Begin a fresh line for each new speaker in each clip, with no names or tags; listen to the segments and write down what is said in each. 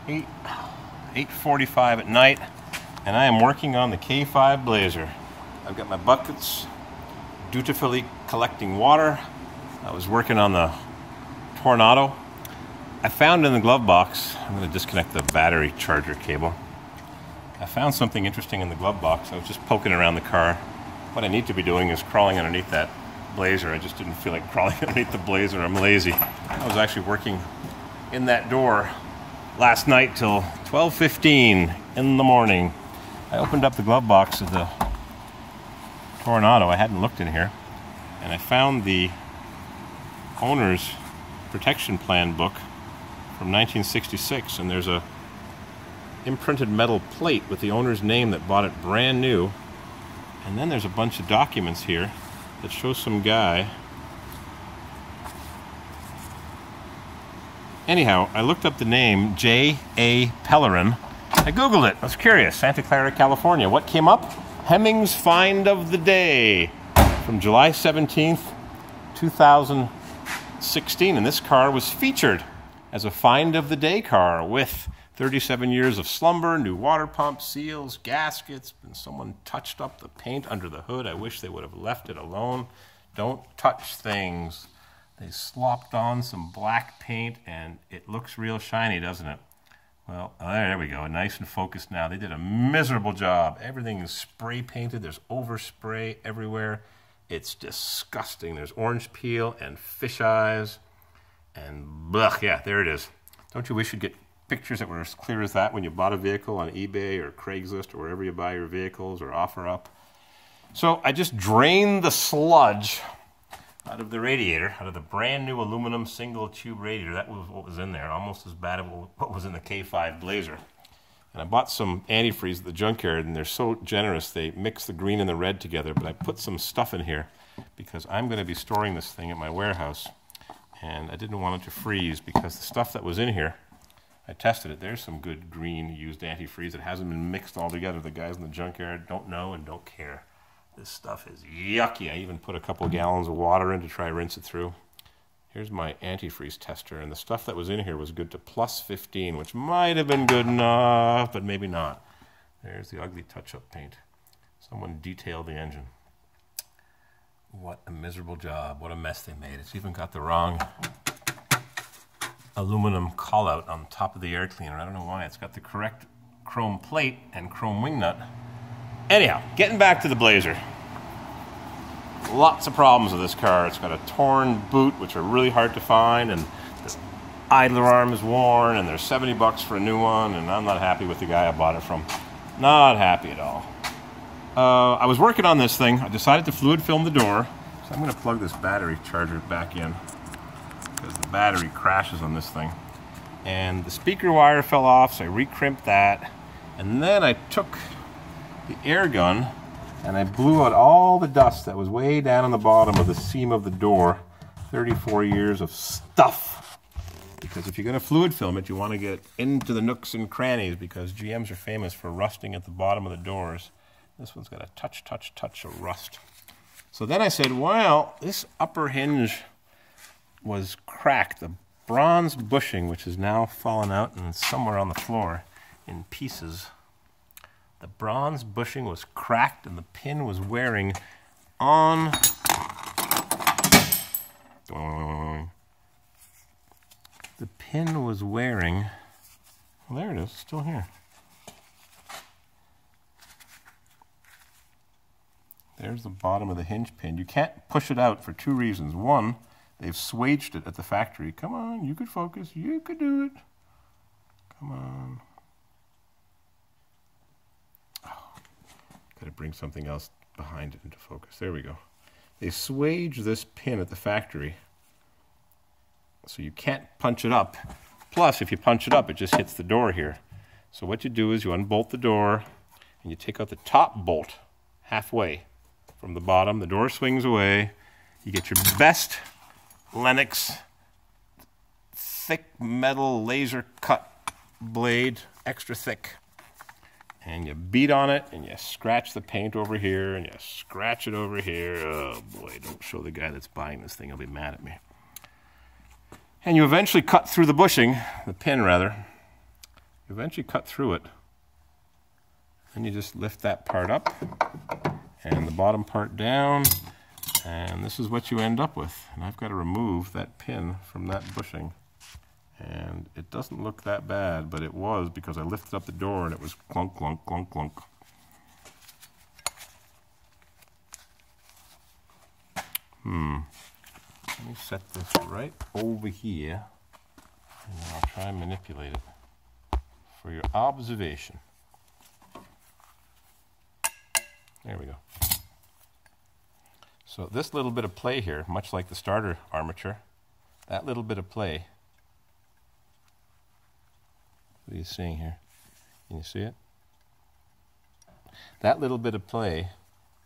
8:45 at night, and I am working on the K5 Blazer. I've got my buckets dutifully collecting water. I was working on the Tornado. I found in the glove box, I'm going to disconnect the battery charger cable. I found something interesting in the glove box. I was just poking around the car. What I need to be doing is crawling underneath that Blazer. I just didn't feel like crawling underneath the Blazer. I'm lazy. I was actually working in that door last night till 12:15 in the morning. I opened up the glove box of the Tornado. I hadn't looked in here, and I found the owner's protection plan book from 1966, and there's a imprinted metal plate with the owner's name that bought it brand new, and then there's a bunch of documents here that show some guy. Anyhow, I looked up the name J.A. Pellerin. I Googled it. I was curious. Santa Clara, California. What came up? Hemming's Find of the Day from July 17th, 2016. And this car was featured as a Find of the Day car with 37 years of slumber, new water pumps, seals, gaskets, and someone touched up the paint under the hood. I wish they would have left it alone. Don't touch things. They slopped on some black paint, and it looks real shiny, doesn't it? Well, there we go. Nice and focused now. They did a miserable job. Everything is spray painted. There's overspray everywhere. It's disgusting. There's orange peel and fish eyes. And blech, yeah, there it is. Don't you wish you'd get pictures that were as clear as that when you bought a vehicle on eBay or Craigslist or wherever you buy your vehicles or OfferUp? So I just drained the sludge out of the radiator, out of the brand new aluminum single tube radiator. That was what was in there, almost as bad as what was in the K5 Blazer. And I bought some antifreeze at the junkyard, and they're so generous, they mix the green and the red together, but I put some stuff in here because I'm going to be storing this thing at my warehouse, and I didn't want it to freeze because the stuff that was in here, I tested it. There's some good green used antifreeze. It hasn't been mixed all together. The guys in the junkyard don't know and don't care. This stuff is yucky. I even put a couple of gallons of water in to try to rinse it through. Here's my antifreeze tester, and the stuff that was in here was good to plus 15, which might have been good enough, but maybe not. There's the ugly touch-up paint. Someone detailed the engine. What a miserable job. What a mess they made. It's even got the wrong aluminum call-out on top of the air cleaner. I don't know why. It's got the correct chrome plate and chrome wing nut. Anyhow, getting back to the Blazer. Lots of problems with this car. It's got a torn boot, which are really hard to find, and the idler arm is worn, and there's $70 for a new one, and I'm not happy with the guy I bought it from. Not happy at all. I was working on this thing. I decided to fluid film the door, so I'm going to plug this battery charger back in because the battery crashes on this thing. And the speaker wire fell off, so I recrimped that, and then I took the air gun and I blew out all the dust that was way down on the bottom of the seam of the door. 34 years of stuff. Because if you're going to fluid film it, you want to get into the nooks and crannies, because GMs are famous for rusting at the bottom of the doors. This one's got a touch of rust. So then I said, well, this upper hinge was cracked. The bronze bushing, which is now fallen out and somewhere on the floor in pieces. The bronze bushing was cracked and the pin was wearing on. The pin was wearing, well, there it is, still here. There's the bottom of the hinge pin. You can't push it out for two reasons. One, they've swaged it at the factory. Come on, you could focus, you could do it. Come on. Got to bring something else behind it into focus. There we go. They swage this pin at the factory, so you can't punch it up. Plus, if you punch it up, it just hits the door here. So what you do is you unbolt the door, and you take out the top bolt halfway from the bottom. The door swings away. You get your best Lennox thick metal laser cut blade, extra thick. And you beat on it, and you scratch the paint over here, and you scratch it over here. Oh boy, don't show the guy that's buying this thing, he'll be mad at me. And you eventually cut through the bushing, the pin rather, eventually cut through it. Then you just lift that part up and the bottom part down, and this is what you end up with. And I've got to remove that pin from that bushing. And it doesn't look that bad, but it was because I lifted up the door and it was clunk, clunk, clunk, clunk. Let me set this right over here, and then I'll try and manipulate it for your observation. There we go. So this little bit of play here, much like the starter armature, that little bit of play, what are you seeing here? Can you see it? That little bit of play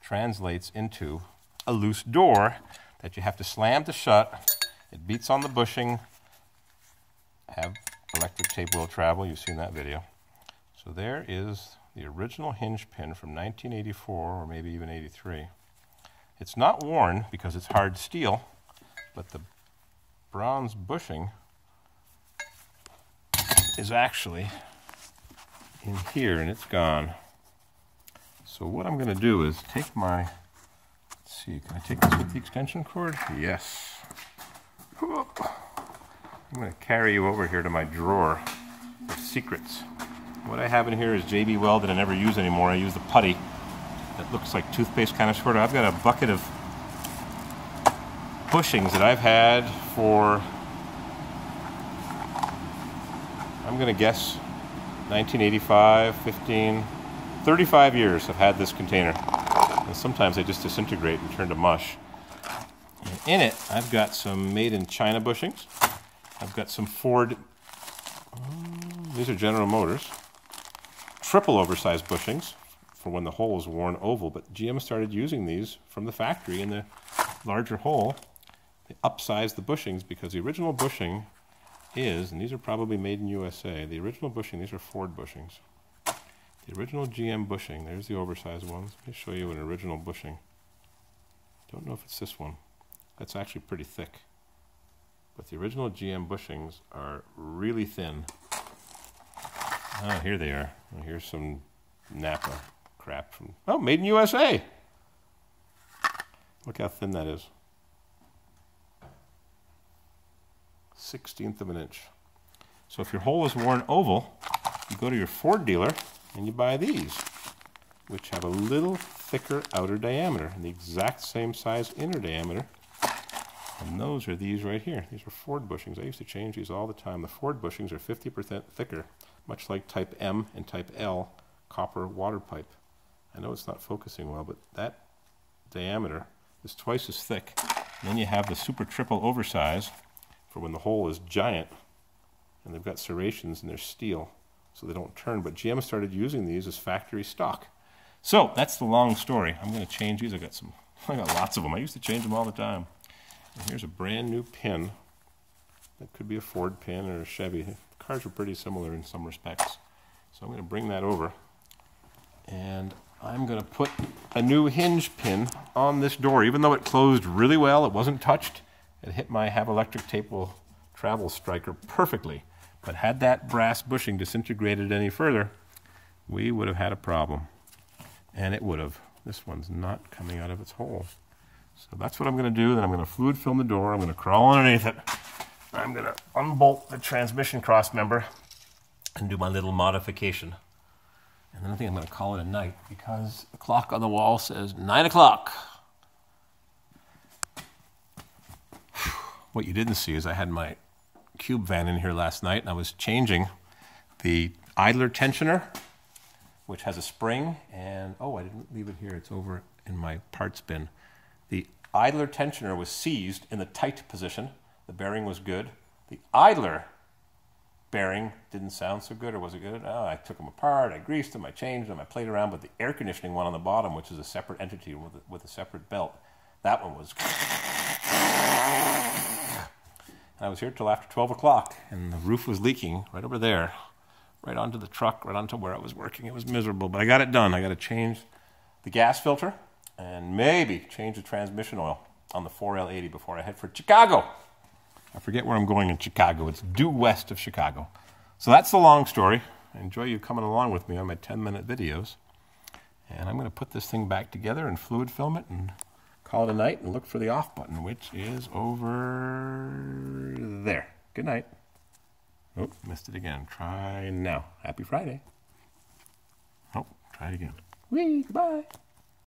translates into a loose door that you have to slam to shut. It beats on the bushing. Have electric tape will travel. You've seen that video. So there is the original hinge pin from 1984 or maybe even 83. It's not worn because it's hard steel, but the bronze bushing is actually in here and it's gone. So what I'm going to do is take my, let's see, can I take this with the extension cord? Yes. I'm going to carry you over here to my drawer of secrets. What I have in here is JB Weld that I never use anymore. I use the putty that looks like toothpaste kind of sort of. I've got a bucket of bushings that I've had for, I'm going to guess 1985, 15, 35 years I've had this container. And sometimes they just disintegrate and turn to mush. And in it, I've got some made in China bushings. I've got some Ford, these are General Motors, triple oversized bushings for when the hole is worn oval, but GM started using these from the factory in the larger hole. They upsized the bushings because the original bushing is, and these are probably made in USA, the original bushing, these are Ford bushings. The original GM bushing, there's the oversized ones. Let me show you an original bushing. Don't know if it's this one. That's actually pretty thick. But the original GM bushings are really thin. Oh, here they are. Well, here's some Napa crap from, oh, made in USA. Look how thin that is. 1/16 of an inch. So if your hole is worn oval, you go to your Ford dealer and you buy these, which have a little thicker outer diameter and the exact same size inner diameter. And those are these right here. These are Ford bushings. I used to change these all the time. The Ford bushings are 50% thicker, much like Type M and Type L copper water pipe. I know it's not focusing well, but that diameter is twice as thick. And then you have the super triple oversize for when the hole is giant, and they've got serrations and they're steel, so they don't turn. But GM started using these as factory stock. So that's the long story. I'm going to change these. I got lots of them. I used to change them all the time. And here's a brand new pin. That could be a Ford pin or a Chevy. The cars are pretty similar in some respects. So I'm going to bring that over, and I'm going to put a new hinge pin on this door. Even though it closed really well, it wasn't touched. It hit my Have Electric Tape will travel striker perfectly. But had that brass bushing disintegrated any further, we would have had a problem. And it would have. This one's not coming out of its hole. So that's what I'm going to do. Then I'm going to fluid film the door. I'm going to crawl underneath it. I'm going to unbolt the transmission cross member and do my little modification. And then I think I'm going to call it a night because the clock on the wall says 9 o'clock. What you didn't see is I had my cube van in here last night and I was changing the idler tensioner, which has a spring, and oh, I didn't leave it here. It's over in my parts bin. The idler tensioner was seized in the tight position. The bearing was good. The idler bearing didn't sound so good, or was it good? Oh, I took them apart, I greased them, I changed them, I played around with the air conditioning one on the bottom, which is a separate entity with a separate belt. That one was... I was here till after 12 o'clock, and the roof was leaking right over there, right onto the truck, right onto where I was working. It was miserable, but I got it done. I got to change the gas filter and maybe change the transmission oil on the 4L80 before I head for Chicago. I forget where I'm going in Chicago. It's due west of Chicago. So that's the long story, I enjoy you coming along with me on my 10-minute videos. And I'm going to put this thing back together and fluid film it and call it a night and look for the off button, which is over there. Good night. Oh, missed it again. Try now. Happy Friday. Oh, try it again. Whee, goodbye.